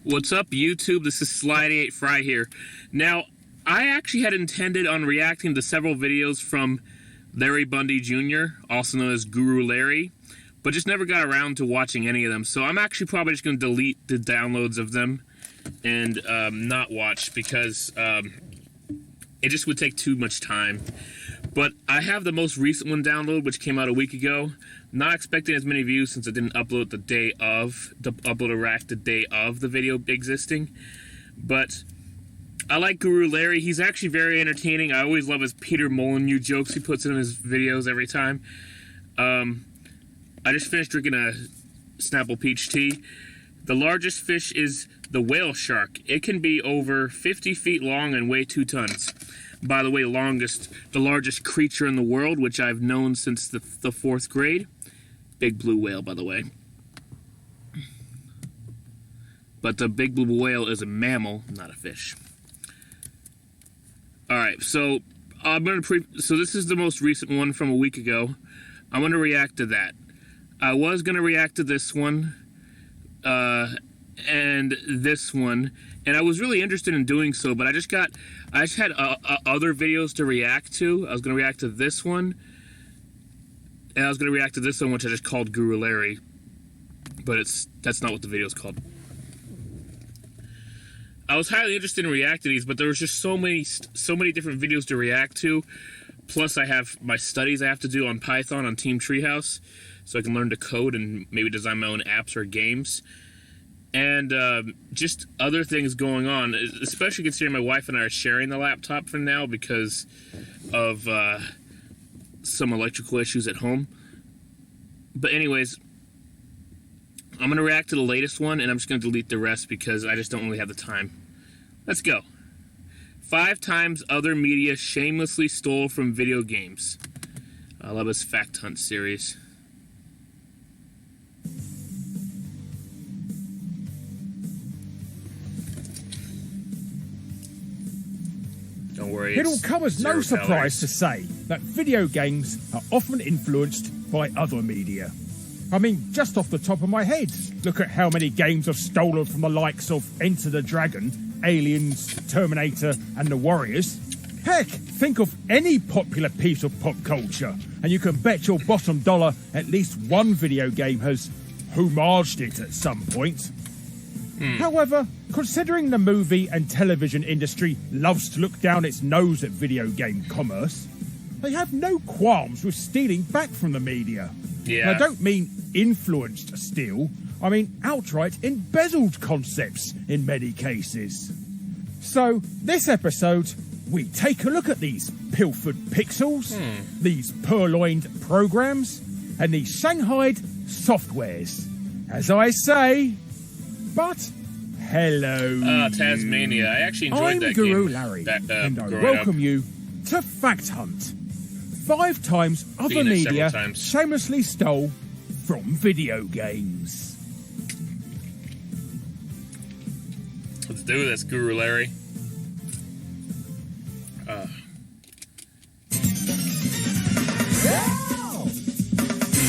What's up, YouTube? This is Slide8 Fry here. Now, I actually had intended on reacting to several videos from Larry Bundy Jr., also known as Guru Larry, but just never got around to watching any of them. So I'm actually probably just going to delete the downloads of them and not watch because it just would take too much time. But I have the most recent one downloaded, which came out a week ago. Not expecting as many views since I didn't upload the day of, upload a react the day of the video existing. But I like Guru Larry. He's actually very entertaining. I always love his Peter Molyneux jokes he puts in his videos every time. I just finished drinking a Snapple Peach tea. The largest fish is the whale shark. It can be over 50 feet long and weigh 2 tons. By the way, the largest creature in the world, which I've known since the 4th grade. Big blue whale, by the way. But the big blue whale is a mammal, not a fish. Alright, so so this is the most recent one from a week ago. I'm gonna react to that. I was gonna react to this one, and this one, and I was really interested in doing so, but I just had other videos to react to. I was gonna react to this one, and I was gonna react to this one, which I just called Guru Larry, but that's not what the video is called. I was highly interested in reacting to these, but there was just so many different videos to react to. Plus, I have my studies I have to do on Python on Team Treehouse, so I can learn to code and maybe design my own apps or games. And just other things going on, especially considering my wife and I are sharing the laptop for now because of some electrical issues at home. But anyways, I'm going to react to the latest one, and I'm just going to delete the rest because I just don't really have the time. Let's go. 5 times other media shamelessly stole from video games. I love his Fact Hunt series. Don't worry. It'll come as no surprise to say that video games are often influenced by other media. I mean, just off the top of my head, look at how many games are stolen from the likes of Enter the Dragon, Aliens, Terminator, and The Warriors. Heck, think of any popular piece of pop culture, and you can bet your bottom dollar at least one video game has homaged it at some point. However, considering the movie and television industry loves to look down its nose at video game commerce, they have no qualms with stealing back from the media. Yeah. And I don't mean influenced steal, I mean outright embezzled concepts in many cases. So, this episode, we take a look at these pilfered pixels, these purloined programs, and these shanghaied softwares. As I say, but hello. Tasmania. I actually enjoyed that game. I'm Guru Larry, and I welcome you to Fact Hunt. 5 times other media shamelessly stole from video games. Let's do this, Guru Larry.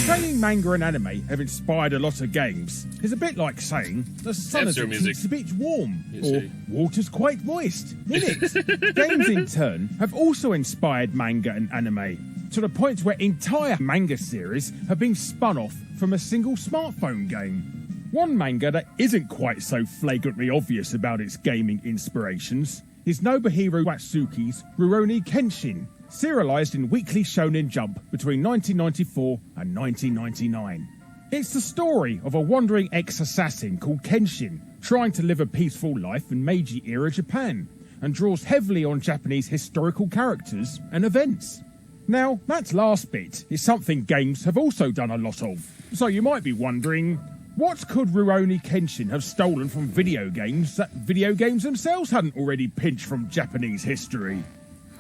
Saying manga and anime have inspired a lot of games is a bit like saying the sun keeps a bit warm, or water's quite moist, isn't it? Games in turn have also inspired manga and anime, to the point where entire manga series have been spun off from a single smartphone game. One manga that isn't quite so flagrantly obvious about its gaming inspirations is Nobuhiro Watsuki's Rurouni Kenshin, serialised in Weekly Shonen Jump between 1994 and 1999. It's the story of a wandering ex-assassin called Kenshin trying to live a peaceful life in Meiji-era Japan, and draws heavily on Japanese historical characters and events. Now, that last bit is something games have also done a lot of, so you might be wondering, what could Rurouni Kenshin have stolen from video games that video games themselves hadn't already pinched from Japanese history?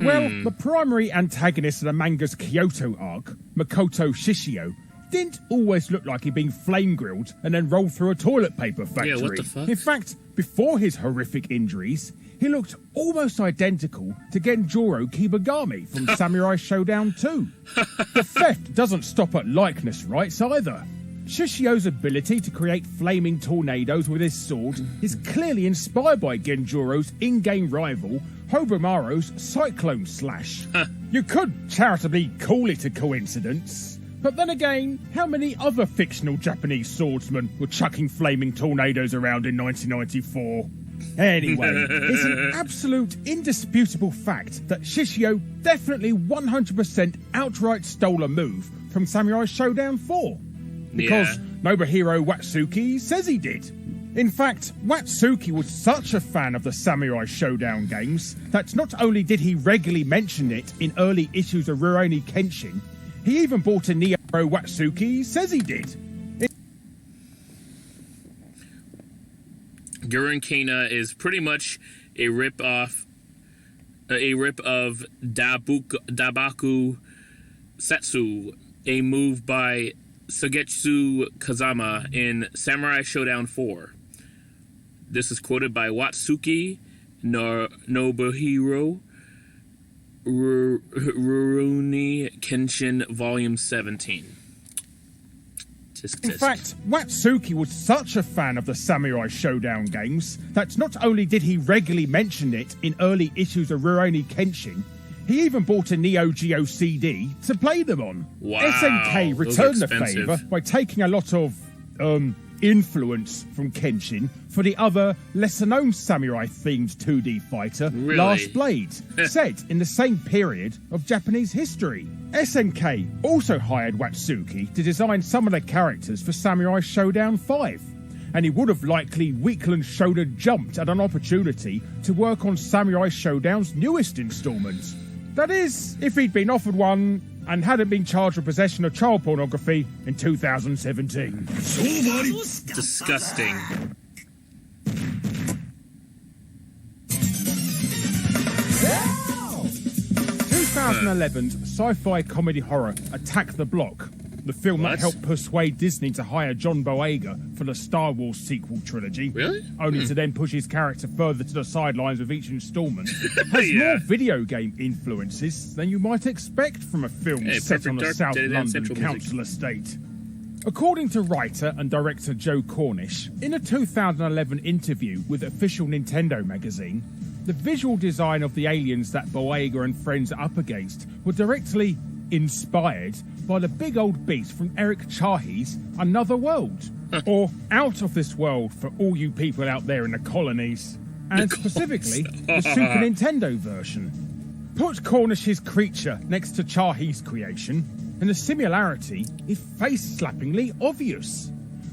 Well, the primary antagonist of the manga's Kyoto arc, Makoto Shishio, didn't always look like he'd been flame-grilled and then rolled through a toilet paper factory. Yeah, what the fuck? In fact, before his horrific injuries, he looked almost identical to Genjuro Kibagami from Samurai Showdown 2. The theft doesn't stop at likeness rights either. Shishio's ability to create flaming tornadoes with his sword is clearly inspired by Genjuro's in-game rival, Hobomaru's Cyclone Slash. You could charitably call it a coincidence, but then again, how many other fictional Japanese swordsmen were chucking flaming tornadoes around in 1994? Anyway, it's an absolute indisputable fact that Shishio definitely 100% outright stole a move from Samurai Showdown 4. Because Nobuhiro Watsuki says he did. In fact, Watsuki was such a fan of the Samurai Showdown games that not only did he regularly mention it in early issues of Rurouni Kenshin, he even bought a Neo Watsuki says he did. Gurren Kena is pretty much a rip of Dabaku Setsu, a move by Sugetsu Kazama in Samurai Showdown 4. This is quoted by Watsuki Nobuhiro, Rurouni Kenshin, Volume 17. In fact, Watsuki was such a fan of the Samurai Showdown games that not only did he regularly mention it in early issues of Rurouni Kenshin, he even bought a Neo Geo CD to play them on. Wow, SNK returned the favour by taking a lot of influence from Kenshin for the other lesser-known samurai-themed 2D fighter, Last Blade, set in the same period of Japanese history. SNK also hired Watsuki to design some of the characters for Samurai Showdown 5, and he would have likely Weekland Shonen jumped at an opportunity to work on Samurai Showdown's newest instalment. That is, if he'd been offered one and hadn't been charged with possession of child pornography in 2017. Disgusting. Yeah! 2011's sci-fi comedy horror Attack the Block, the film that helped persuade Disney to hire John Boyega for the Star Wars sequel trilogy, only to then push his character further to the sidelines with each installment, has more video game influences than you might expect from a film set on a South London council estate. According to writer and director Joe Cornish, in a 2011 interview with official Nintendo magazine, the visual design of the aliens that Boyega and friends are up against were directly inspired by the big old beast from Eric Chahi's Another World, or Out of This World for all you people out there in the colonies, and specifically the Super Nintendo version. Put Cornish's creature next to Chahi's creation, and the similarity is face-slappingly obvious,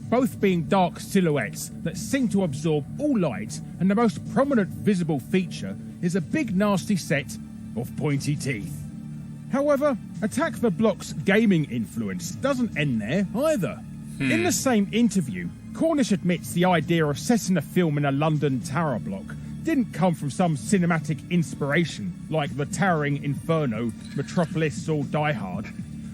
both being dark silhouettes that seem to absorb all light, and the most prominent visible feature is a big nasty set of pointy teeth. However, Attack the Block's gaming influence doesn't end there either. In the same interview, Cornish admits the idea of setting a film in a London tower block didn't come from some cinematic inspiration like The Towering Inferno, Metropolis or Die Hard,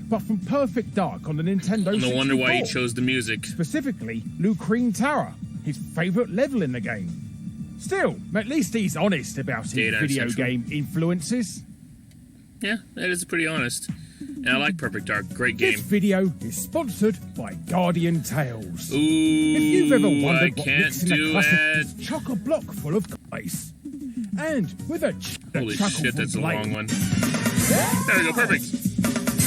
but from Perfect Dark on the Nintendo 64. No wonder why he chose the music. Specifically, Lucrine Tower, his favourite level in the game. Still, at least he's honest about his video game influences. Yeah, that is pretty honest. And I like Perfect Dark. Great game. This video is sponsored by Guardian Tales. Ooh, if you've ever wondered what can't mixing a classic is, chuck a block full of ice. And with a holy shit, that's a long one. There we go, perfect.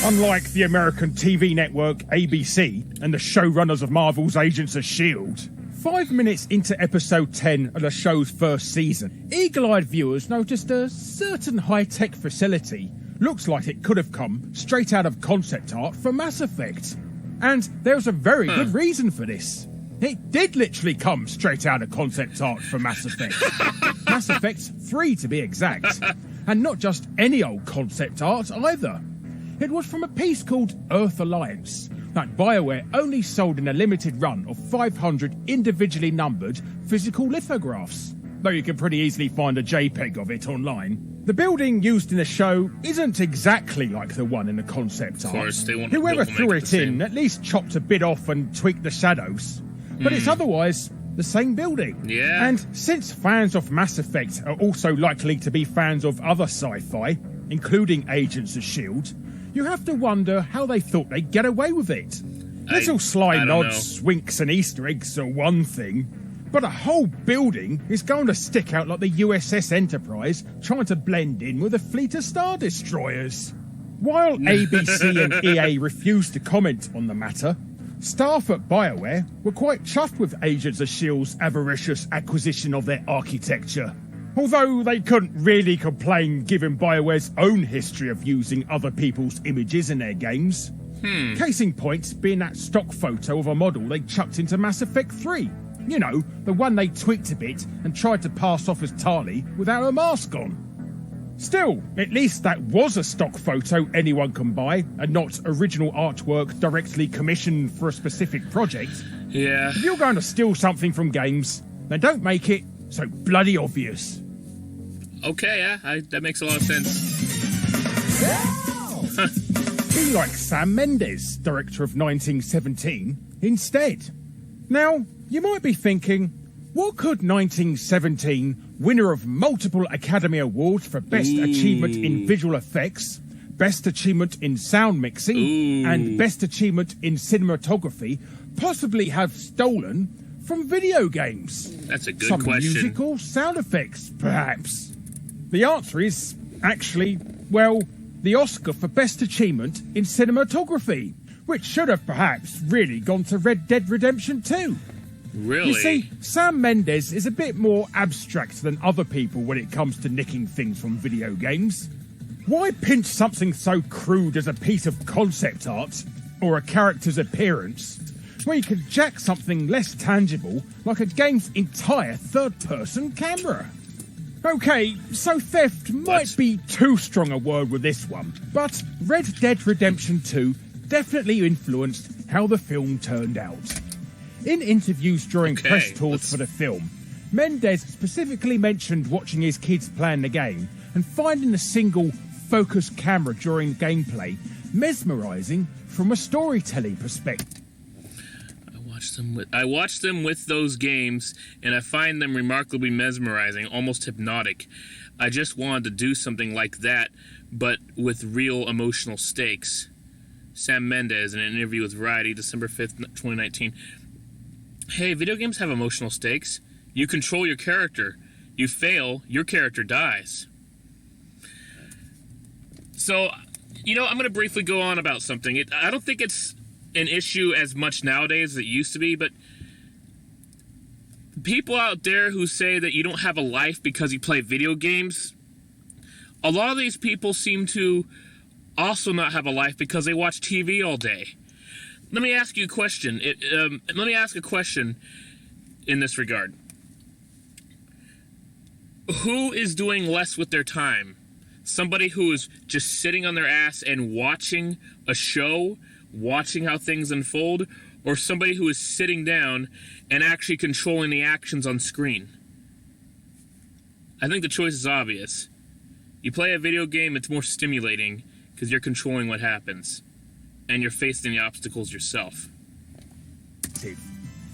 Unlike the American TV network ABC and the showrunners of Marvel's Agents of S.H.I.E.L.D., 5 minutes into episode 10 of the show's first season, eagle-eyed viewers noticed a certain high-tech facility looks like it could have come straight out of concept art for Mass Effect. And there's a very good reason for this. It did literally come straight out of concept art for Mass Effect. Mass Effect 3 to be exact. And not just any old concept art either. It was from a piece called Earth Alliance that BioWare only sold in a limited run of 500 individually numbered physical lithographs, though you can pretty easily find a JPEG of it online. The building used in the show isn't exactly like the one in the concept art. Of course, they want Whoever threw it in at least chopped a bit off and tweaked the shadows. But it's otherwise the same building. Yeah. And since fans of Mass Effect are also likely to be fans of other sci-fi, including Agents of S.H.I.E.L.D., you have to wonder how they thought they'd get away with it. Little sly I don't nods, winks and Easter eggs are one thing, but a whole building is going to stick out like the USS Enterprise trying to blend in with a fleet of Star Destroyers. While ABC and EA refused to comment on the matter, staff at BioWare were quite chuffed with Agents of S.H.I.E.L.'s avaricious acquisition of their architecture. Although they couldn't really complain given BioWare's own history of using other people's images in their games. Case in point being that stock photo of a model they chucked into Mass Effect 3. You know, the one they tweaked a bit and tried to pass off as Tali without a mask on. Still, at least that was a stock photo anyone can buy and not original artwork directly commissioned for a specific project. Yeah. If you're going to steal something from games, then don't make it so bloody obvious. Okay, yeah, that makes a lot of sense. Be like Sam Mendes, director of 1917, instead. Now, you might be thinking, what could 1917, winner of multiple Academy Awards for Best Achievement in Visual Effects, Best Achievement in Sound Mixing, and Best Achievement in Cinematography, possibly have stolen from video games? That's a good Some question. musical sound effects, perhaps. The answer is, actually, well, the Oscar for Best Achievement in Cinematography, which should have perhaps really gone to Red Dead Redemption 2. Really? You see, Sam Mendes is a bit more abstract than other people when it comes to nicking things from video games. Why pinch something so crude as a piece of concept art, or a character's appearance, where you can jack something less tangible like a game's entire third-person camera? Okay, so theft might be too strong a word with this one, but Red Dead Redemption 2 definitely influenced how the film turned out. In interviews during press tours for the film, Mendes specifically mentioned watching his kids playing the game and finding the single focus camera during gameplay mesmerising from a storytelling perspective. I watch them with those games, and I find them remarkably mesmerizing, almost hypnotic. I just wanted to do something like that, but with real emotional stakes. Sam Mendes in an interview with Variety, December 5th, 2019. Hey, video games have emotional stakes. You control your character. You fail, your character dies. So, I'm going to briefly go on about something. I don't think it's an issue as much nowadays as it used to be, but people out there who say that you don't have a life because you play video games, a lot of these people seem to also not have a life because they watch TV all day. Let me ask you a question. Let me ask a question in this regard. Who is doing less with their time? Somebody who is just sitting on their ass and watching a show, watching how things unfold, or somebody who is sitting down and actually controlling the actions on screen? I think the choice is obvious. You play a video game, it's more stimulating because you're controlling what happens, and you're facing the obstacles yourself.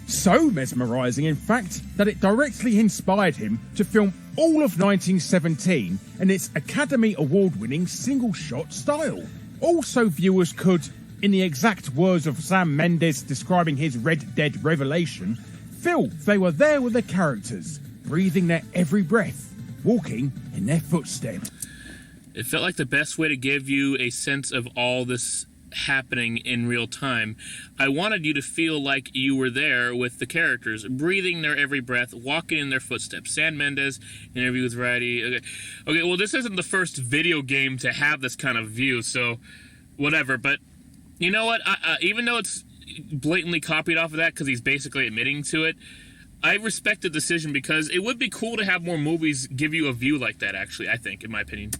So mesmerising, in fact, that it directly inspired him to film all of 1917 in its Academy Award-winning single-shot style. Also, viewers could, in the exact words of Sam Mendes describing his Red Dead revelation, feel they were there with the characters, breathing their every breath, walking in their footsteps. It felt like the best way to give you a sense of all this happening in real time. I wanted you to feel like you were there with the characters, breathing their every breath, walking in their footsteps. Sam Mendes, interview with Variety. Okay, well, this isn't the first video game to have this kind of view, so whatever. But you know what? Even though it's blatantly copied off of that because he's basically admitting to it, I respect the decision because it would be cool to have more movies give you a view like that, actually, I think, in my opinion.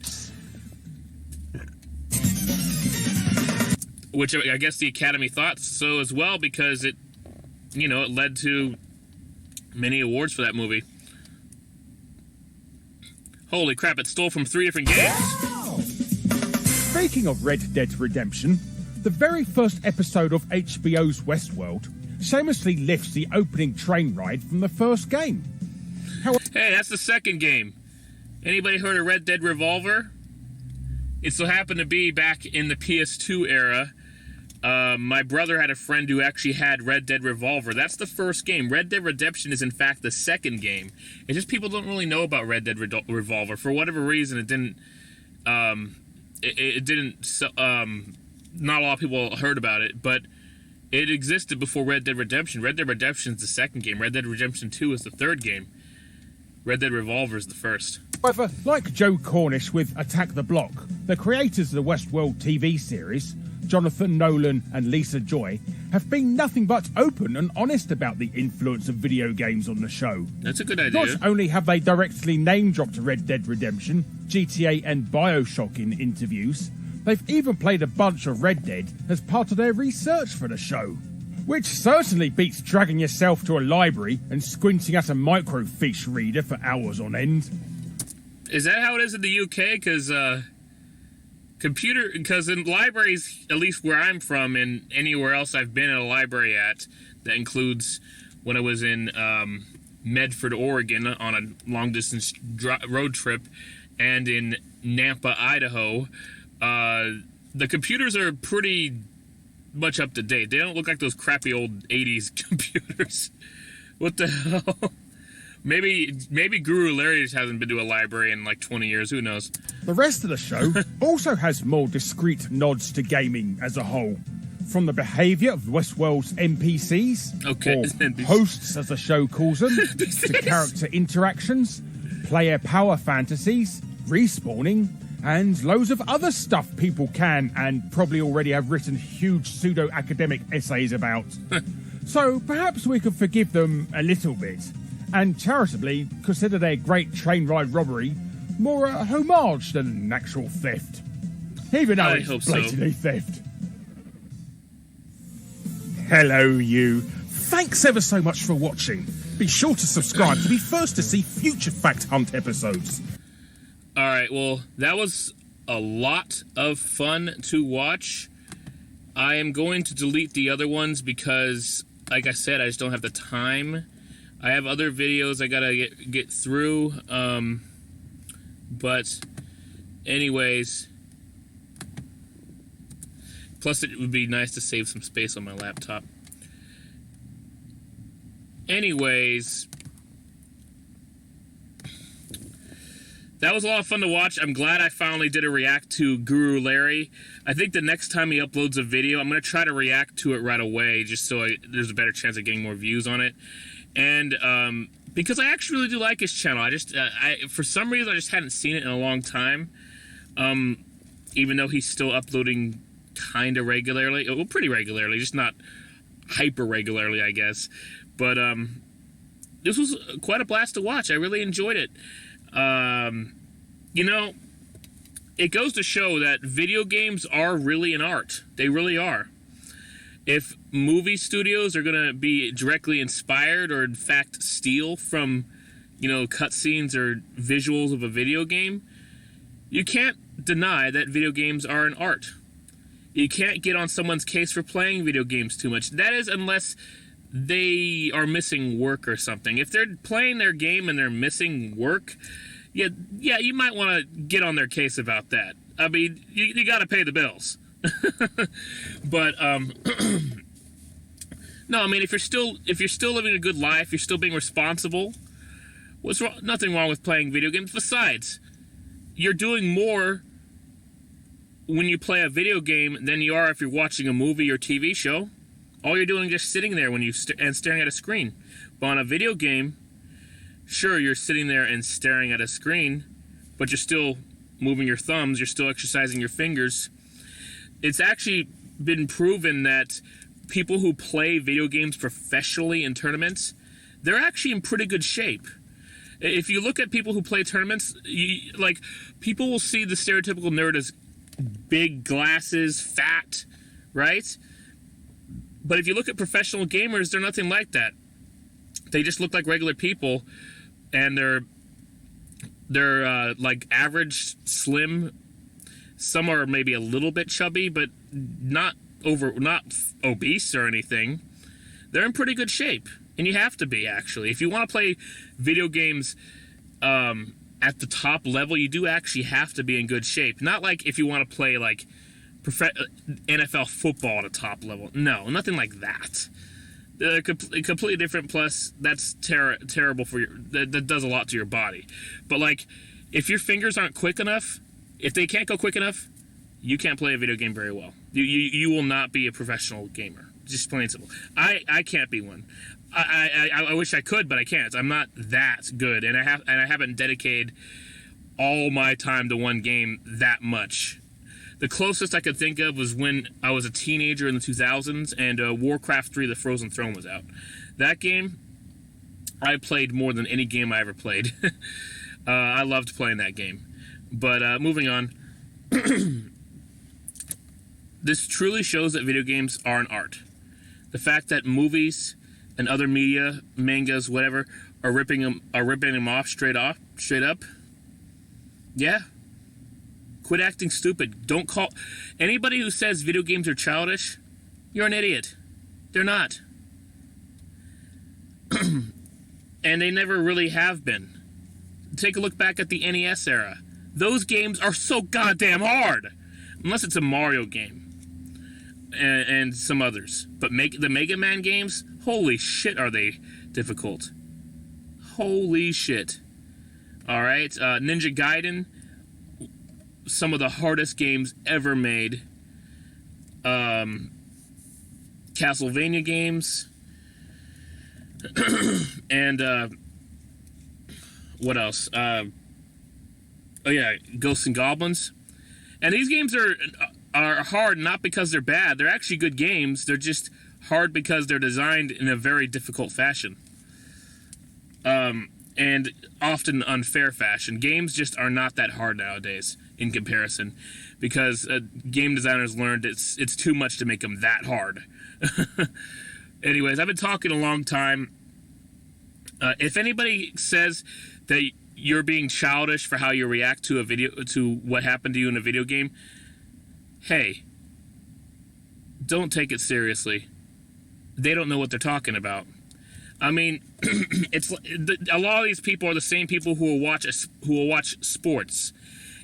Which I guess the Academy thought so as well because it led to many awards for that movie. Holy crap, it stole from 3 different games. Speaking of Red Dead Redemption, the very first episode of HBO's Westworld shamelessly lifts the opening train ride from the first game. Hey, that's the second game. Anybody heard of Red Dead Revolver? It so happened to be back in the PS2 era. My brother had a friend who actually had Red Dead Revolver. That's the first game. Red Dead Redemption is, in fact, the second game. It's just people don't really know about Red Dead Revolver. For whatever reason, it didn't... not a lot of people heard about it, but it existed before Red Dead Redemption. Red Dead Redemption is the second game. Red Dead Redemption 2 is the third game. Red Dead Revolver is the first. However, like Joe Cornish with Attack the Block, the creators of the Westworld TV series, Jonathan Nolan and Lisa Joy, have been nothing but open and honest about the influence of video games on the show. That's a good idea. Not only have they directly name-dropped Red Dead Redemption, GTA and BioShock in interviews, they've even played a bunch of Red Dead as part of their research for the show. Which certainly beats dragging yourself to a library and squinting at a microfiche reader for hours on end. Is that how it is in the UK? Because in libraries, at least where I'm from and anywhere else I've been at a library at, that includes when I was in Medford, Oregon on a long-distance road trip, and in Nampa, Idaho, the computers are pretty much up to date. They don't look like those crappy old 80s computers. What the hell? Maybe Guru Larry just hasn't been to a library in like 20 years. Who knows? The rest of the show also has more discreet nods to gaming as a whole. From the behaviour of Westworld's NPCs, or hosts as the show calls them, to character interactions, player power fantasies, respawning, and loads of other stuff people can and probably already have written huge pseudo-academic essays about. So perhaps we could forgive them a little bit, and charitably consider their great train ride robbery more a homage than an actual theft. Even though it's blatantly theft. Hello, you. Thanks ever so much for watching. Be sure to subscribe to be first to see future Fact Hunt episodes. Alright, well, that was a lot of fun to watch. I am going to delete the other ones because, like I said, I just don't have the time. I have other videos I gotta get through. But, anyways. Plus, it would be nice to save some space on my laptop. Anyways. That was a lot of fun to watch. I'm glad I finally did a react to Guru Larry. I think the next time he uploads a video, I'm going to try to react to it right away, just so there's a better chance of getting more views on it. And because I actually really do like his channel. I just, for some reason, I just hadn't seen it in a long time. Even though he's still uploading kind of regularly. Well, pretty regularly, just not hyper regularly, I guess. But this was quite a blast to watch. I really enjoyed it. You know, it goes to show that video games are really an art. They really are. If movie studios are going to be directly inspired or, in fact, steal from, you know, cutscenes or visuals of a video game, you can't deny that video games are an art. You can't get on someone's case for playing video games too much. That is, unless they are missing work or something. If they're playing their game and they're missing work, yeah, you might want to get on their case about that. I mean, you got to pay the bills. But no, I mean, if you're still living a good life, you're still being responsible. What's wrong? Nothing wrong with playing video games. Besides, you're doing more when you play a video game than you are if you're watching a movie or TV show. All you're doing is just sitting there when and staring at a screen. But on a video game, sure, you're sitting there and staring at a screen, but you're still moving your thumbs, you're still exercising your fingers. It's actually been proven that people who play video games professionally in tournaments, they're actually in pretty good shape. If you look at people who play tournaments, people will see the stereotypical nerd as big glasses, fat, right? But if you look at professional gamers, they're nothing like that. They just look like regular people, and they're like average, slim. Some are maybe a little bit chubby, but not obese or anything. They're in pretty good shape, and you have to be, actually. If you want to play video games at the top level, you do actually have to be in good shape. Not like if you want to play like NFL football at a top level. No, nothing like that. Completely different. Plus, that's terrible for that does a lot to your body. But like, if your fingers aren't quick enough, if they can't go quick enough, you can't play a video game very well. You will not be a professional gamer. Just plain and simple. I can't be one. I wish I could, but I can't. I'm not that good, and I haven't dedicated all my time to one game that much. The closest I could think of was when I was a teenager in the 2000s, and Warcraft 3: The Frozen Throne was out. That game, I played more than any game I ever played. I loved playing that game. But moving on. This truly shows that video games are an art. The fact that movies and other media, mangas, whatever, are ripping them off straight up. Yeah. Quit acting stupid. Don't call anybody who says video games are childish. You're an idiot. They're not. And they never really have been. Take a look back at the NES era. Those games are so goddamn hard. Unless it's a Mario game. And some others. But the Mega Man games, holy shit are they difficult. Holy shit. Alright, Ninja Gaiden, some of the hardest games ever made. Castlevania games. And, what else? Oh yeah, Ghosts and Goblins. And these games are hard not because they're bad. They're actually good games. They're just hard because they're designed in a very difficult fashion. And often unfair fashion. Games just are not that hard nowadays in comparison, because game designers learned it's too much to make them that hard. Anyways, I've been talking a long time. If anybody says that you're being childish for how you react to what happened to you in a video game, hey, don't take it seriously. They don't know what they're talking about. I mean, a lot of these people are the same people who will watch sports,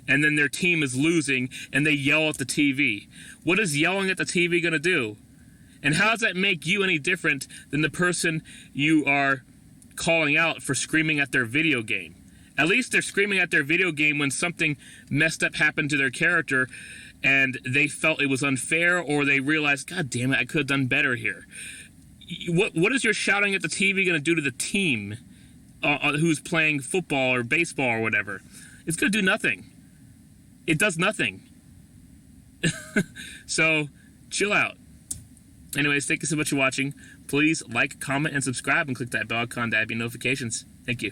and then their team is losing, and they yell at the TV. What is yelling at the TV going to do? And how does that make you any different than the person you are calling out for screaming at their video game? At least they're screaming at their video game when something messed up happened to their character, and they felt it was unfair, or they realized, God damn it, I could have done better here. What is your shouting at the TV going to do to the team who's playing football or baseball or whatever? It's going to do nothing. It does nothing. So, chill out. Anyways, thank you so much for watching. Please like, comment, and subscribe, and click that bell icon to have your notifications. Thank you.